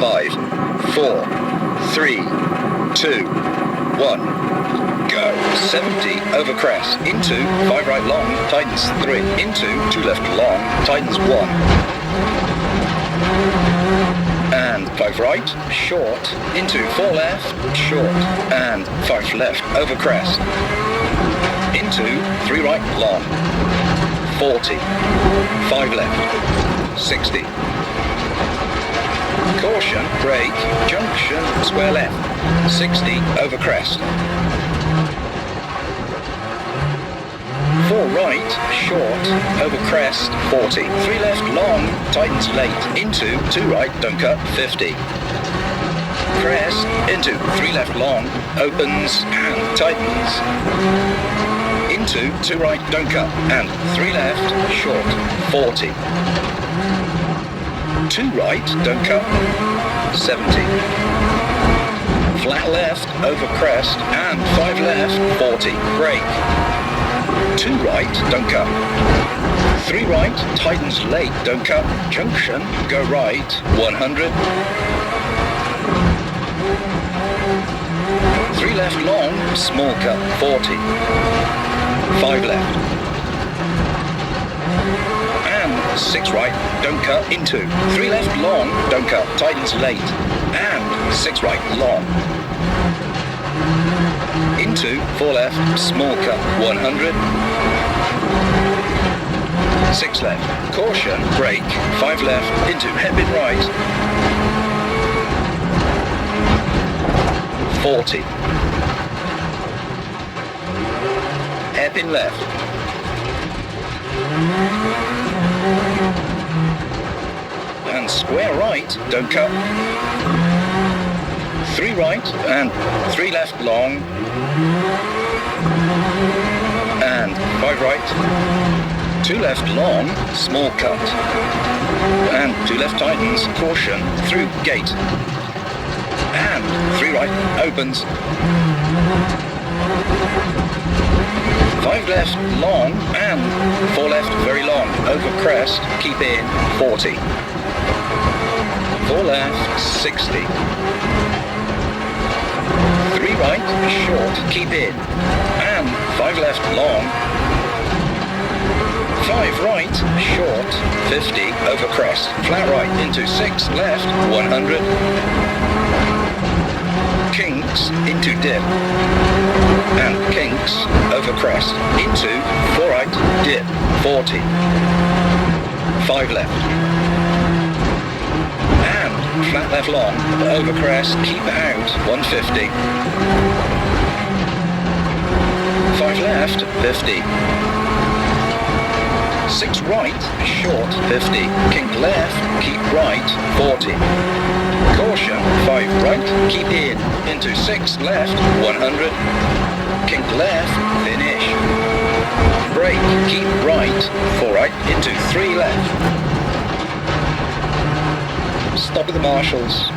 5, 4, 3, 2, 1, go. 70 over crest, into 5 right long, tightens 3, into 2 left long, tightens 1. And 5 right, short, into 4 left, short, and 5 left, over crest, into 3 right, long, 40, 5 left, 60. Caution, brake, junction, square left, 60, over crest. 4 right, short, over crest, 40. 3 left, long, tightens late, into 2 right, don't cut, 50. Crest, into 3 left, long, opens, and tightens. Into 2 right, don't cut, and 3 left, short, 40. 2 right, don't cut, 70. Flat left, over crest, and 5 left, 40. Brake. 2 right, don't cut. 3 right, tightens late, don't cut. Junction, go right, 100. 3 left long, small cut, 40. 5 left. And 6 right, don't cut, into 3 left long, don't cut, tightens late, and 6 right, long. Into 4 left, small cut, 100. 6 left, caution, brake, 5 left, into hairpin right, 40. Hairpin left. And square right, don't cut. 3 right and 3 left long. And 5 right. 2 left long, small cut. And 2 left tightens, caution, through gate. And 3 right, opens. 5 left, long, and 4 left, very long, over crest, keep in, 40. 4 left, 60. 3 right, short, keep in, and 5 left, long. 5 right, short, 50, over crest, flat right, into 6 left, 100. Kinks, into dip, and kinks, over crest, into 4 right, dip, 40, 5 left, and flat left long, over crest, keep out, 150, 5 left, 50, 6 right, short, 50, kink left, keep right, 40, caution, 5 right, keep in, into 6 left, 100, kink left, finish, brake, keep right, 4 right, into 3 left, stop at the marshals.